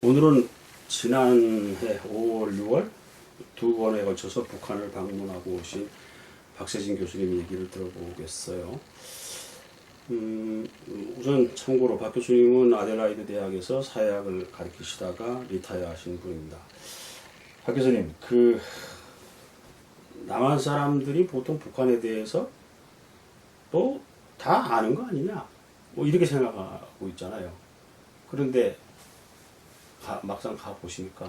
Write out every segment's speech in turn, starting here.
오늘은 지난해 5월, 6월 두 번에 걸쳐서 북한을 방문하고 오신 박세진 교수님 얘기를 들어보겠어요. 우선 참고로 박 교수님은 아델라이드 대학에서 사회학을 가르치시다가 리타이어 하신 분입니다. 박 교수님, 남한 사람들이 보통 북한에 대해서 뭐 다 아는 거 아니냐? 뭐 이렇게 생각하고 있잖아요. 그런데 막상 가보시니까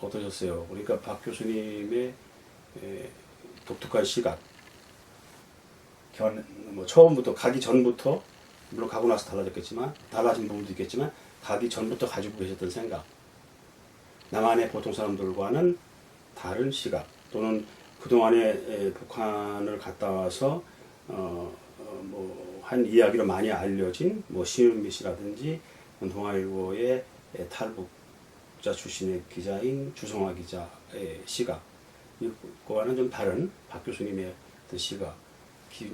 어떠셨어요? 그러니까 박 교수님의 독특한 시각, 처음부터 가기 전부터, 물론 가고 나서 달라졌겠지만, 달라진 부분도 있겠지만, 가기 전부터 가지고 계셨던 생각, 남한의 보통 사람들과는 다른 시각, 또는 그동안에 북한을 갔다 와서 한 이야기로 많이 알려진 신은미 씨라든지 동아일보의 탈북자 출신의 기자인 주성화 기자의 시각, 이거와는 좀 다른 박 교수님의 시각,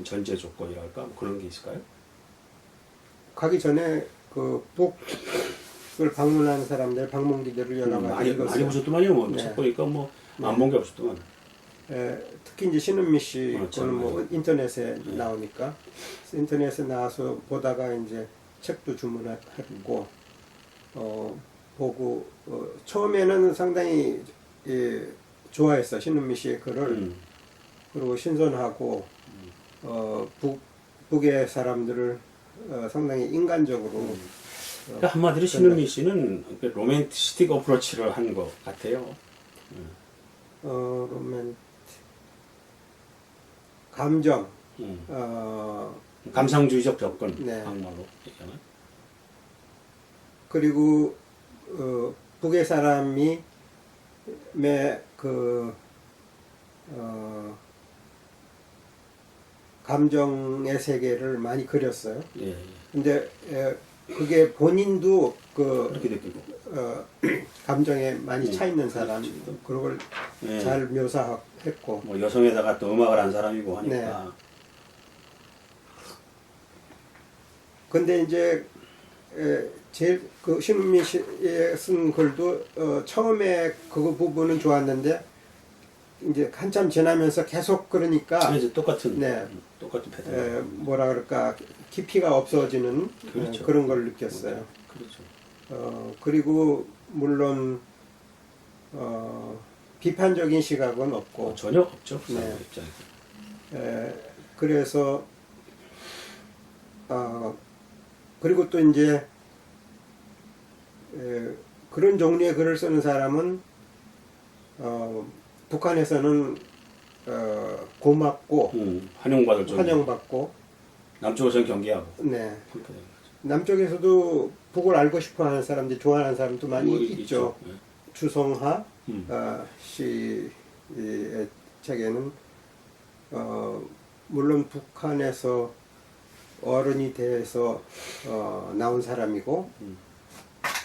전제 조건이랄까 그런 게 있을까요? 가기 전에 북을 방문한 사람들 방문기들을 여러 가지 읽었어요. 많이 보셨더만요. 네. 책 보니까 안 본 게 없었더만. 특히 이제 신은미 씨 그렇죠. 거는 인터넷에 나오니까 인터넷에 나와서 보다가 이제 책도 주문했고 보고 처음에는 상당히 좋아했어. 신은미 씨의 글을. 그리고 신선하고 북의 사람들을 상당히 인간적으로 그러니까 한마디로 신은미 씨는 로맨티스틱 어프로치를 한 것 같아요. 감정, 감상주의적 접근, 네. 한마로 얘기하면. 그리고 북의 사람이 감정의 세계를 많이 그렸어요. 예. 근데 그게 본인도 그렇게 느끼고. 감정에 많이 차 있는 사람, 그렇죠. 그런 걸 예. 잘 묘사했고. 여성에다가 또 음악을 한 사람이고 하니까. 네. 근데 이제 제일 신은미 씨의 쓴 글도 처음에 그 부분은 좋았는데 이제 한참 지나면서 계속 그러니까 이제 똑같은 패턴. 뭐라 그럴까 깊이가 없어지는 그렇죠. 그런 걸 느꼈어요. 그렇죠. 그리고 물론 비판적인 시각은 없고 전혀 없죠. 그 네. 사람 입장에서. 그래서 그리고 또 이제 그런 종류의 글을 쓰는 사람은 북한에서는 고맙고 환영받고 남쪽에서는 경계하고. 네. 그렇게 되는 거죠. 남쪽에서도 북을 알고 싶어하는 사람들, 좋아하는 사람도 많이 있죠. 네. 주성하 씨의 책에는 물론 북한에서 어른이 돼서 나온 사람이고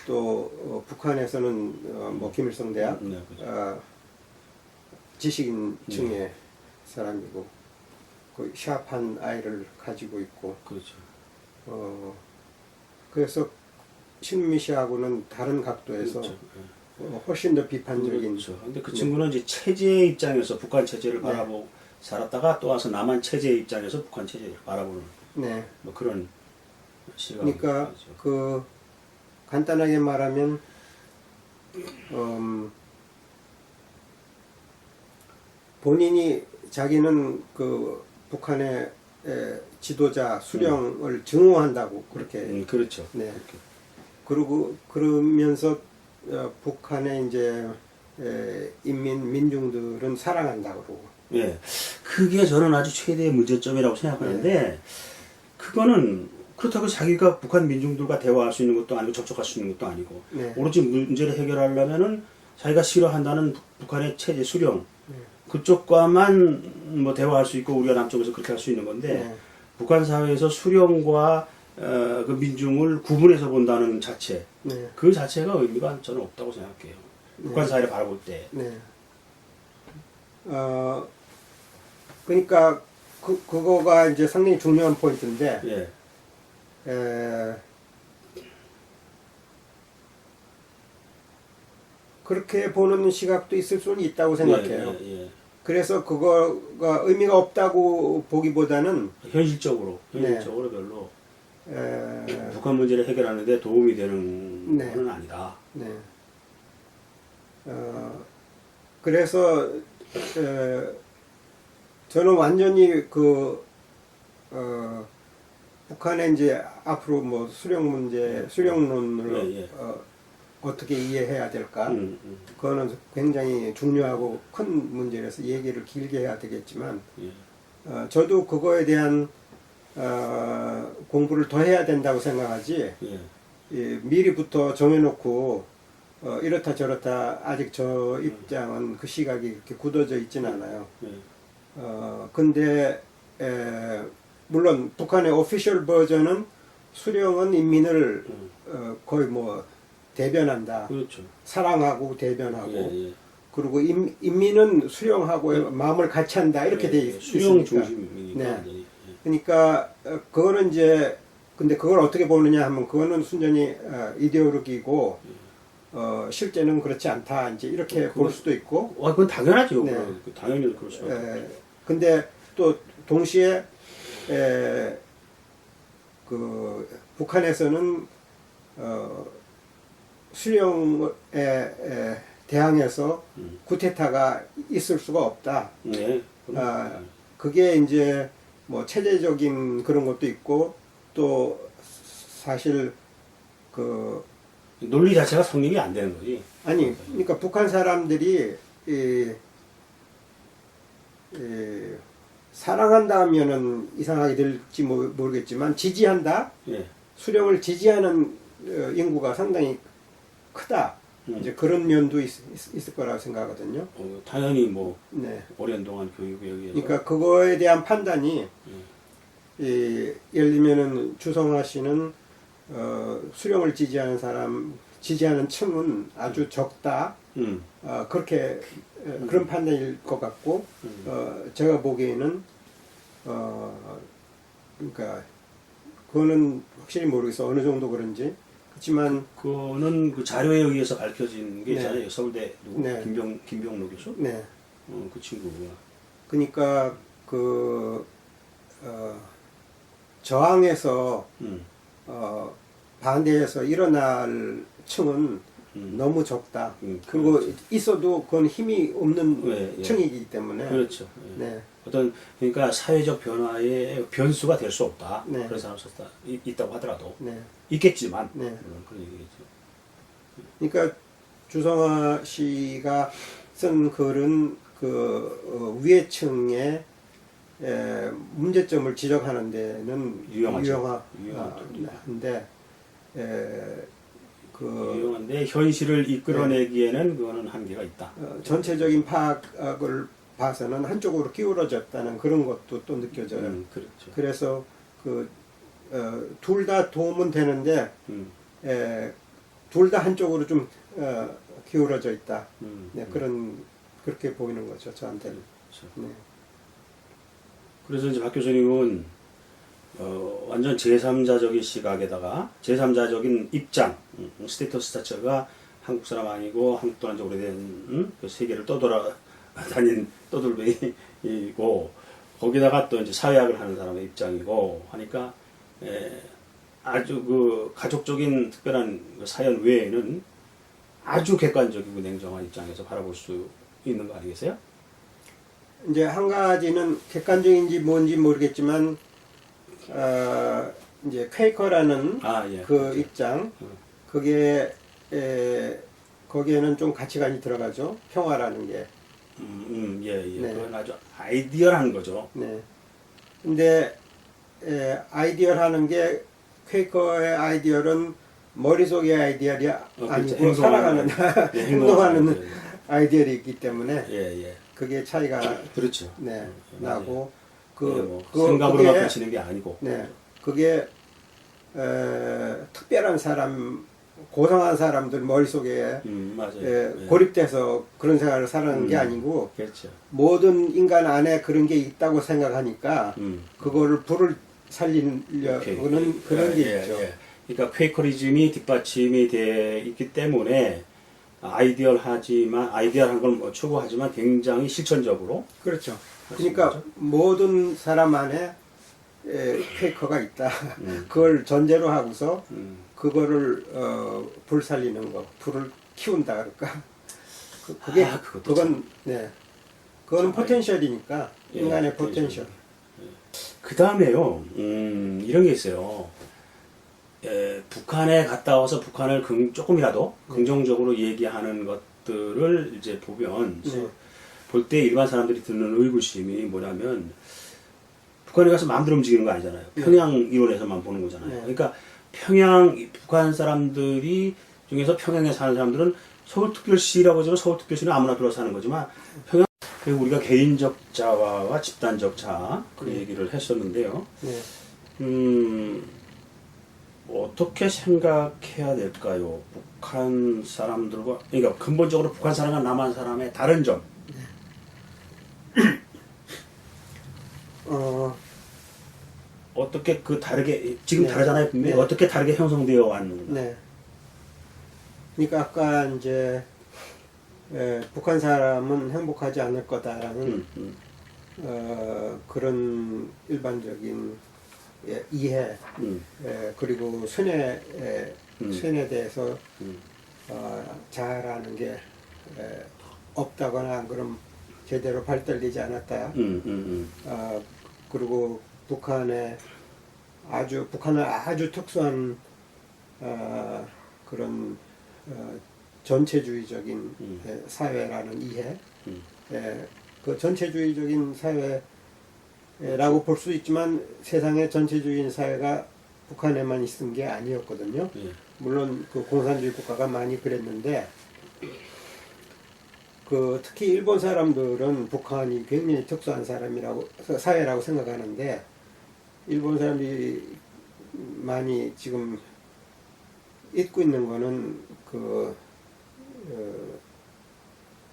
또 북한에서는 김일성 대학 네, 그렇죠. 지식인층의 사람이고 그 샤프한 아이를 가지고 있고 그렇죠. 그래서 신은미 씨하고는 다른 각도에서 그렇죠. 훨씬 더 비판적인. 그렇죠. 근데 그 친구는 이제 체제의 입장에서 북한 체제를 바라보고 살았다가 또 와서 남한 체제의 입장에서 북한 체제를 바라보는 그런 시각이죠. 그러니까 간단하게 말하면 본인이 자기는 북한의 지도자 수령을 증오한다고 그렇게. 그렇죠. 네. 그리고 그러면서 북한의 이제 민중들은 사랑한다고 그러고. 예. 그게 저는 아주 최대의 문제점이라고 생각하는데, 그거는 그렇다고 자기가 북한 민중들과 대화할 수 있는 것도 아니고 접촉할 수 있는 것도 아니고, 오로지 문제를 해결하려면은 자기가 싫어한다는 북한의 체제 수령, 그쪽과만 대화할 수 있고 우리가 남쪽에서 그렇게 할 수 있는 건데, 북한 사회에서 수령과 그 민중을 구분해서 본다는 자체, 그 자체가 의미가 저는 없다고 생각해요. 북한 사회를 바라볼 때. 그러니까 그거가 이제 상당히 중요한 포인트인데, 그렇게 보는 시각도 있을 수는 있다고 생각해요. 예, 예. 그래서 그거가 의미가 없다고 보기보다는 현실적으로 네. 별로 에, 북한 문제를 해결하는데 도움이 되는 네. 건 아니다. 네. 그래서 저는 완전히 북한의 이제 앞으로 뭐 수령 문제, 수령론을 예, 예. 어떻게 이해해야 될까? 그거는 굉장히 중요하고 큰 문제라서 얘기를 길게 해야 되겠지만, 예. 저도 그거에 대한 공부를 더 해야 된다고 생각하지. 예. 미리부터 정해놓고 이렇다 저렇다 아직 저 입장은 그 시각이 이렇게 굳어져 있지는 않아요. 예. 근데 물론 북한의 오피셜 버전은 수령은 인민을 거의 뭐 대변한다. 그렇죠. 사랑하고 대변하고 예, 예. 그리고 인민은 수령하고 마음을 같이 한다 이렇게 돼 수용 있으니까. 중심이니까. 네. 완전히. 예. 그러니까 그거는 이제 근데 그걸 어떻게 보느냐 하면 그거는 순전히 이데올로기고 실제는 그렇지 않다 이제 이렇게 볼 수도 있고. 그건 당연하죠. 네. 당연히 그럴 수밖에 없죠. 근데 또 동시에 북한에서는 수령에 대항해서 쿠데타가 있을 수가 없다. 네. 그게 이제 뭐 체제적인 그런 것도 있고 또 사실 논리 자체가 성립이 안 되는 거지. 아니 그러니까 북한 사람들이 사랑한다 하면은 이상하게 될지 모르겠지만 지지한다. 예. 수령을 지지하는 인구가 상당히 크다. 이제 그런 면도 있을 거라고 생각하거든요. 당연히 뭐 네. 오랜 동안 교육에 의해서. 그러니까 그거에 대한 판단이 예를 들면은 주성화 씨는 수령을 지지하는 층은 아주 적다. 그렇게 그런 판단일 것 같고 제가 보기에는 그러니까 그거는 확실히 모르겠어 어느 정도 그런지 그렇지만 그거는 그 자료에 의해서 밝혀진 게 네. 있잖아요. 서울대 누구? 네. 김병로 교수? 네 그 친구가. 그러니까 저항해서 반대해서 일어날 층은 너무 적다. 그리고 그렇죠. 있어도 그건 힘이 없는 네, 예. 층이기 때문에 그렇죠. 예. 네. 그러니까 사회적 변화의 변수가 될 수 없다. 네. 그런 사람 있다고 하더라도 네. 있겠지만 네. 그런 얘기겠죠. 그러니까 주성화 씨가 쓴 글은 위계층의 문제점을 지적하는 데는 유용한데 유용한데 현실을 이끌어내기에는 그거는 한계가 있다. 전체적인 파악을 봐서는 한쪽으로 기울어졌다는 그런 것도 또 느껴져요. 그렇죠. 그래서 둘 다 도움은 되는데 둘 다 한쪽으로 좀 기울어져 있다. 네, 그렇게 보이는 거죠 저한테는. 그렇죠. 네. 그래서 이제 박 교수님은 완전 제3자적인 시각에다가 제3자적인 입장, 스테이터스 자체가 한국 사람 아니고 한국 떠난 지 오래된 그 세계를 떠돌뱅이고 거기다가 또 이제 사회학을 하는 사람의 입장이고 하니까 아주 그 가족적인 특별한 그 사연 외에는 아주 객관적이고 냉정한 입장에서 바라볼 수 있는 거 아니겠어요? 이제 한 가지는 객관적인지 뭔지 모르겠지만 이제 퀘이커라는 예. 그 그렇죠. 입장 그게 거기에는 좀 가치관이 들어가죠. 평화라는 게. 예. 네. 그건 아주 아이디얼한 거죠. 네. 근데 아이디얼하는 게 퀘이커의 아이디얼은 머릿속의 아이디얼이 아니고 살아가는 행동하는 아이디얼이 있기 때문에 예. 그게 차이가 그렇죠. 네, 나고 생각으로만 그치는 게 아니고. 네, 그게 특별한 사람, 고상한 사람들 머릿속에 맞아요. 고립돼서 그런 생활을 살아가는 게 아니고 그렇죠. 모든 인간 안에 그런 게 있다고 생각하니까 그거를 불을 살리려는 그런 게 있죠. 그러니까 퀘이커리즘이 뒷받침이 돼 있기 때문에 아이디얼한 걸 뭐 추구하지만 굉장히 실천적으로. 그렇죠. 하시는 그러니까 거죠? 모든 사람 안에 페이커가 있다. 그걸 전제로 하고서 그거를 불 살리는 거, 불을 키운다 그럴까. 그게 그것도 그건 네. 그거는 참, 포텐셜이니까 예, 인간의 포텐셜. 그 다음에요, 이런 게 있어요. 북한에 갔다 와서 북한을 조금이라도 긍정적으로 얘기하는 것들을 이제 보면, 네. 볼 때 일반 사람들이 드는 의구심이 뭐냐면, 북한에 가서 마음대로 움직이는 거 아니잖아요. 평양 이론에서만 보는 거잖아요. 네. 그러니까 북한 사람들이 중에서 평양에 사는 사람들은 서울특별시라고 하지만 서울특별시는 아무나 들어서 사는 거지만, 그리고 우리가 개인적 자아와 집단적 자아 그 얘기를 했었는데요. 네. 어떻게 생각해야 될까요? 북한 사람들과, 그러니까 근본적으로 북한 사람과 남한 사람의 다른 점. 어떻게 그 다르게, 지금 네. 다르잖아요. 분명히. 네. 어떻게 다르게 형성되어 왔는가. 네. 그러니까 아까 이제 북한 사람은 행복하지 않을 거다라는 그런 일반적인 이해 그리고 선에 대해서 자아라는 게 없다거나 그럼 제대로 발달되지 않았다. 그리고 북한은 아주 특수한 그런 전체주의적인 사회라는 이해, 그 전체주의적인 사회라고 볼 수 있지만 세상의 전체주의인 사회가 북한에만 있은 게 아니었거든요. 물론 그 공산주의 국가가 많이 그랬는데, 특히 일본 사람들은 북한이 굉장히 특수한 사회라고 생각하는데, 일본 사람들이 많이 지금 잊고 있는 거는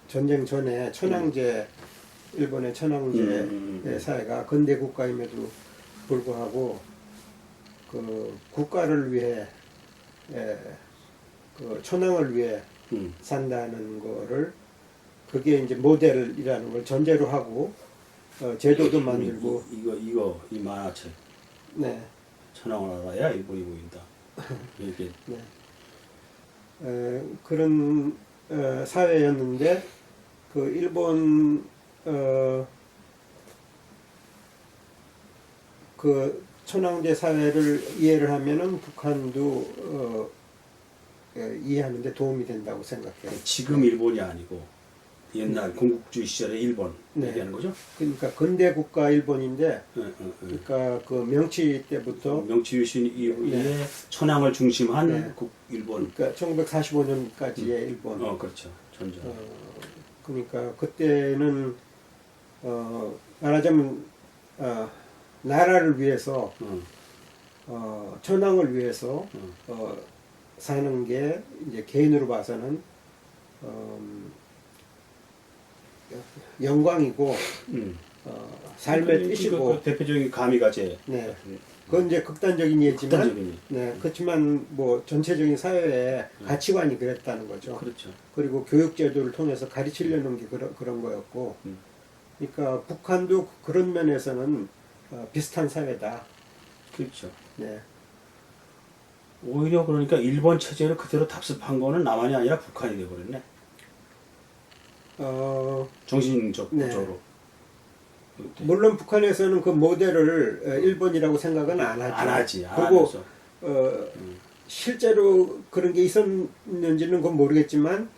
전쟁 전에 일본의 천황제 사회가 근대 국가임에도 불구하고 국가를 위해 천황을 위해 산다는 거를 그게 이제 모델이라는 걸 전제로 하고 제도도 만들고 이 만화책. 네. 천황을 알아야 일본이 보인다. 이렇게. 네. 그런 사회였는데 일본 천황제 사회를 이해를 하면은 북한도 이해하는데 도움이 된다고 생각해요. 지금 일본이 아니고 옛날 건국주의 시절의 일본 얘기하는 거죠? 그러니까 근대 국가 일본인데, 그러니까 명치 때부터 명치 유신 이후에 천황을 중심한 일본. 그러니까 1945년까지의 일본. 그렇죠. 전전. 그러니까 그때는 말하자면 나라를 위해서 천황을 위해서 사는 게 이제 개인으로 봐서는 영광이고 삶의 뜻이고 대표적인 가미가제. 네. 그건 이제 극단적인 예지만 극단적인 네. 그렇지만 뭐 전체적인 사회의 가치관이 그랬다는 거죠. 그렇죠. 그리고 교육 제도를 통해서 가르치려는 게 그런 거였고, 그러니까 북한도 그런 면에서는 비슷한 사회다. 그렇죠. 네. 오히려 그러니까 일본 체제를 그대로 답습한 거는 남한이 아니라 북한이 돼버렸네. 정신적 구조로. 물론 북한에서는 그 모델을 일본이라고 생각은 안 하죠. 안 하지. 그리고 실제로 그런 게 있었는지는 그건 모르겠지만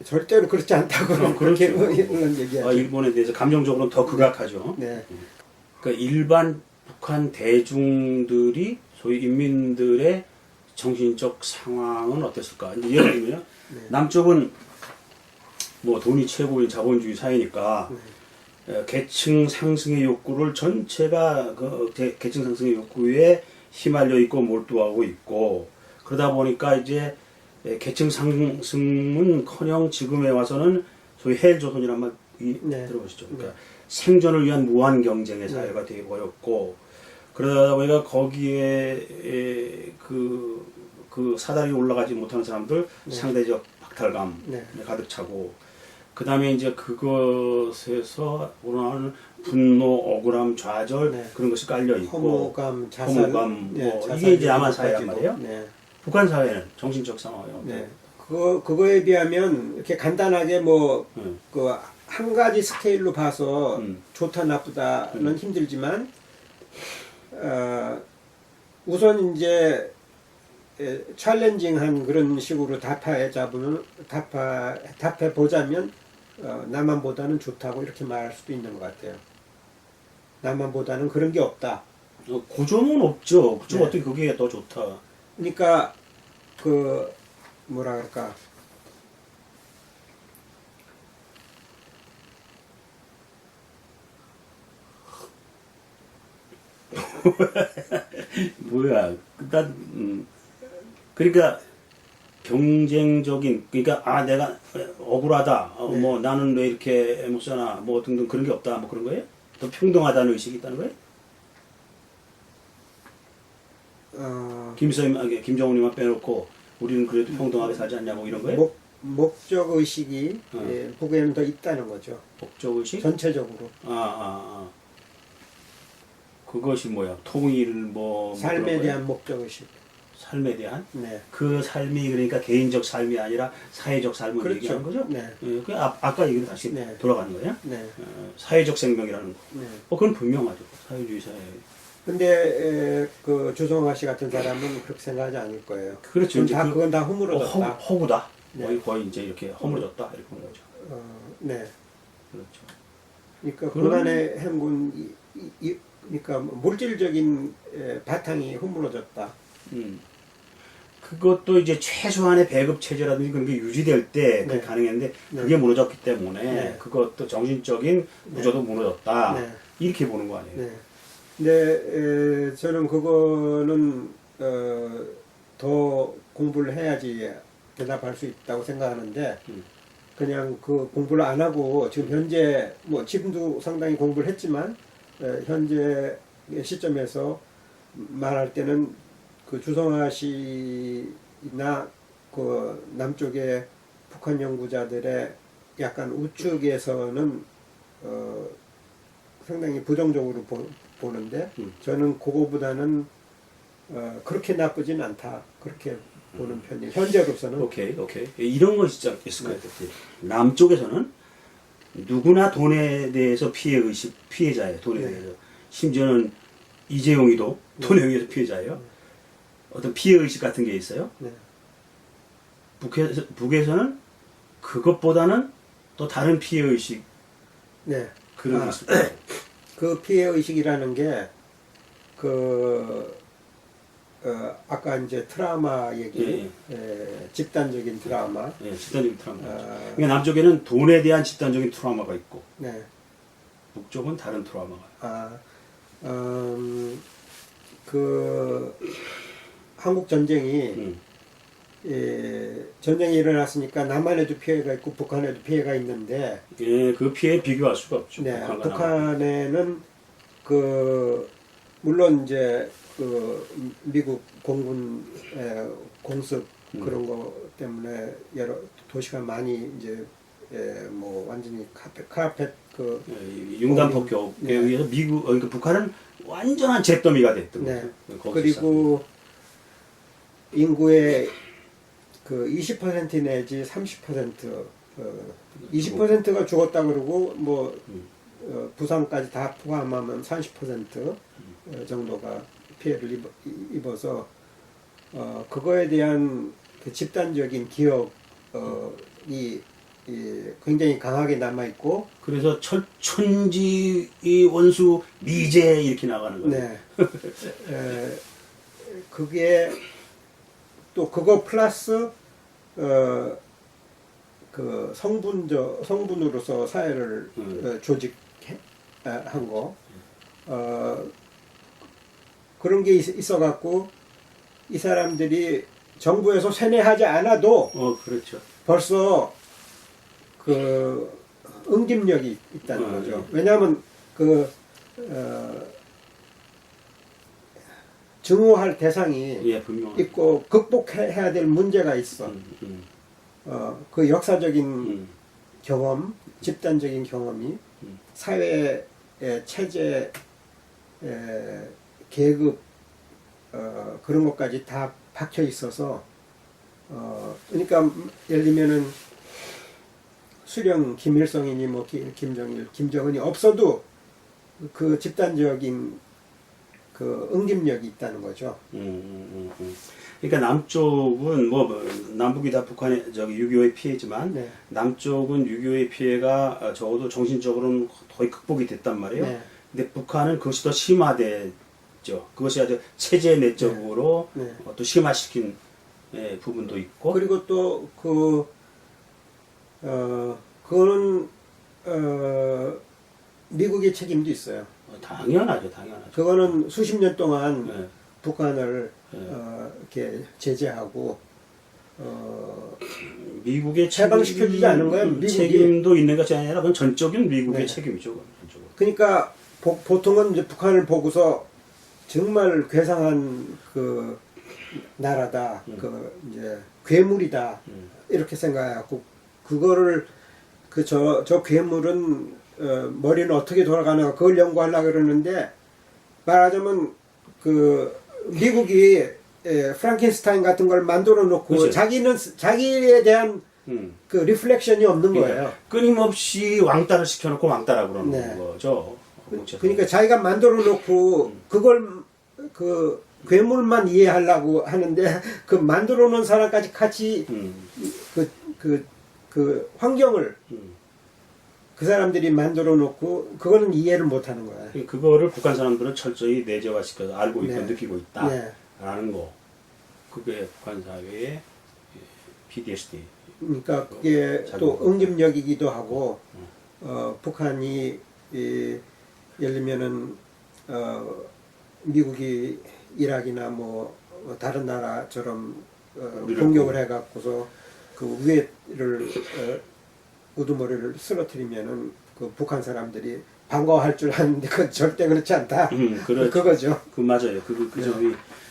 절대로 그렇지 않다고 그렇게 얘기하죠. 일본에 대해서 감정적으로는 더 극악하죠. 네. 그러니까 일반 북한 대중들이 소위 인민들의 정신적 상황은 어땠을까? 이제 예를 들면 남쪽은 뭐 돈이 최고인 자본주의 사회니까 계층 상승의 욕구를 전체가 계층 상승의 욕구에 휘말려 있고 몰두하고 있고, 그러다 보니까 이제 계층 상승은커녕 지금에 와서는 소위 헬조선이란 말 들어보시죠. 그러니까 생존을 위한 무한 경쟁의 사회가 되어버렸고, 그러다 보니까 거기에 그 사다리 올라가지 못하는 사람들 네. 상대적 박탈감 네. 가득 차고 그 다음에 이제 그것에서 우러나오는 분노, 억울함, 좌절 네. 그런 것이 깔려 있고 허무감, 자살, 허무감 뭐 자살 이게 이제 야만 사회란 가지고, 말이에요. 네. 북한 사회는 정신적 상황이 네. 그거에 비하면 이렇게 간단하게 뭐 네. 그 한 가지 스케일로 봐서 좋다 나쁘다는 음. 힘들지만 우선 이제 챌린징한 그런 식으로 답해 보자면 남한보다는 좋다고 이렇게 말할 수도 있는 것 같아요. 남한보다는 그런 게 없다. 그 점은 없죠. 그 점 네. 어떻게 그게 더 좋다. 그러니까 그 뭐라 그럴까 뭐야? 일단 그러니까 경쟁적인 그러니까 내가 억울하다. 네. 뭐 나는 왜 이렇게 못 사나 뭐 등등 그런 게 없다. 뭐 그런 거예요? 또 평등하다는 의식이 있다는 거예요? 김정은이만 빼놓고 우리는 그래도 평등하게 살지 않냐 뭐 이런 거예요? 목적 의식이 북에는 더 있다는 거죠. 목적 의식? 전체적으로 그것이 뭐야? 통일을 뭐 삶에 그런 대한 거예요? 목적 의식. 삶에 대한 네. 그 삶이 그러니까 개인적 삶이 아니라 사회적 삶을 그렇죠. 얘기하는 거죠? 네. 그 아까 얘기로 다시 네. 돌아가는 거예요? 네. 사회적 생명이라는 거. 네. 그건 분명하죠. 사회주의 사회. 근데 그 조성화 씨 같은 사람은 그렇게 생각하지 않을 거예요. 그렇죠. 이제 그건 다 허물어졌다. 허구다. 네. 거의 이제 이렇게 허물어졌다 이렇게 보는 거죠. 네. 그렇죠. 그러니까 고난의 행군, 그러니까 물질적인 바탕이 허물어졌다. 그것도 이제 최소한의 배급 체제라든지 그런 게 유지될 때 그게 네. 가능했는데 네. 그게 무너졌기 때문에 네. 그것도 정신적인 구조도 무너졌다. 네. 이렇게 보는 거 아니에요? 네. 근데 저는 그거는 더 공부를 해야지 대답할 수 있다고 생각하는데 그냥 그 공부를 안 하고 지금 현재 뭐 지금도 상당히 공부를 했지만 현재 시점에서 말할 때는 그 주성아 씨나 그 남쪽의 북한 연구자들의 약간 우측에서는 상당히 부정적으로 보는데 저는 그거보다는 그렇게 나쁘진 않다 그렇게 보는 편이에요. 현재로서는. 오케이. 이런 거 진짜 있을 것 같아요. 남쪽에서는 누구나 돈에 대해서 피해자예요. 돈에 네. 대해서. 심지어는 이재용이도 돈에 의해서 피해자예요. 어떤 피해의식 같은 게 있어요. 네. 북에서는 그것보다는 또 다른 피해의식 네. 그런 게 있을 거예요. 그 피해 의식이라는 게 아까 이제 트라우마 얘기, 집단적인 트라우마. 집단적인 트라우마. 그러니까 남쪽에는 돈에 대한 집단적인 트라우마가 있고, 네. 북쪽은 다른 트라우마가. 그 한국 전쟁이 전쟁이 일어났으니까 남한에도 피해가 있고 북한에도 피해가 있는데 그 피해 비교할 수가 없죠. 네, 북한과 북한에는 그 물론 이제 그 미국 공군 공습 그런 거 때문에 여러 도시가 많이 이제 뭐 완전히 카펫 그 융단 폭격에 네. 의해서 그러니까 북한은 완전한 잿더미가 됐던 네. 거죠. 그리고 인구의 그 20% 내지 30% 20%가 죽었다 그러고 뭐 부상까지 다 포함하면 30% 정도가 피해를 입어서 그거에 대한 그 집단적인 기억이 굉장히 강하게 남아 있고 그래서 천지 원수 미제 이렇게 나가는 거예요. 네. 그게 또 그거 플러스 그 성분으로서 사회를 조직한 거 그런 게 있어 갖고 이 사람들이 정부에서 세뇌하지 않아도 그렇죠. 벌써 그 응집력이 있다는 거죠. 예. 왜냐하면 그 증오할 대상이 예, 분명히. 있고 극복해야 될 문제가 있어. 그 역사적인 경험, 집단적인 경험이 사회의 체제, 계급 그런 것까지 다 박혀 있어서 그러니까 예를 들면은 수령 김일성이니 뭐 김정일, 김정은이 없어도 그 집단적인 그 응집력이 있다는 거죠. 그러니까 남쪽은 뭐 남북이 다 북한의 저기 6.25의 피해지만 네. 남쪽은 6.25의 피해가 적어도 정신적으로는 거의 극복이 됐단 말이에요. 네. 근데 북한은 그것이 더 심화됐죠. 그것이 아주 체제 내적으로 네. 또 심화시킨 부분도 있고. 그리고 또 그거는 미국의 책임도 있어요. 당연하죠, 당연하죠. 그거는 수십 년 동안 네. 북한을 네. 이렇게 제재하고 미국의 해방시켜주지 않은 거예요. 미국이. 책임도 있는 것이 아니라 그건 전적인 미국의 네. 책임이죠. 그건 전적으로. 그러니까 보통은 이제 북한을 보고서 정말 괴상한 그 나라다, 그 이제 괴물이다 이렇게 생각하고 그거를 저 괴물은 머리는 어떻게 돌아가나 그걸 연구하려고 그러는데 말하자면 그 미국이 프랑켄스타인 같은 걸 만들어 놓고 그렇죠. 자기에 대한 그 리플렉션이 없는 거예요. 그러니까 끊임없이 왕따를 시켜놓고 왕따라고 그러는 네. 거죠. 그러니까 자기가 만들어 놓고 그걸 그 괴물만 이해하려고 하는데 그 만들어 놓은 사람까지 같이 그 환경을 그 사람들이 만들어 놓고 그거는 이해를 못 하는 거야. 그거를 북한 사람들은 철저히 내재화시켜서 알고 있고 네. 느끼고 네. 있다라는 거. 그게 북한 사회의 PTSD. 그러니까 그게 또 응집력이기도 하고 북한이 예를 들면은 미국이 이라크나 뭐 다른 나라처럼 공격을 해갖고서 그 위에를 우두머리를 쓰러뜨리면은 그 북한 사람들이 반가워할 줄 아는데 그건 절대 그렇지 않다. 그렇죠. 그거죠. 맞아요.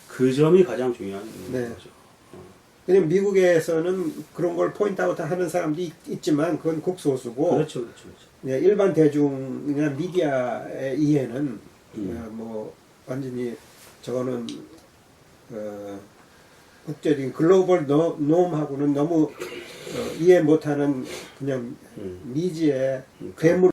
그 점이 가장 중요한 네. 거죠. 그냥 미국에서는 그런 걸 포인트아웃 하는 사람도 있지만 그건 극소수고. 그렇죠. 네, 일반 대중이나 미디어의 이해는 뭐 완전히 저거는 국제적인 글로벌 놈하고는 너무 이해 못하는 그냥 미지의 괴물.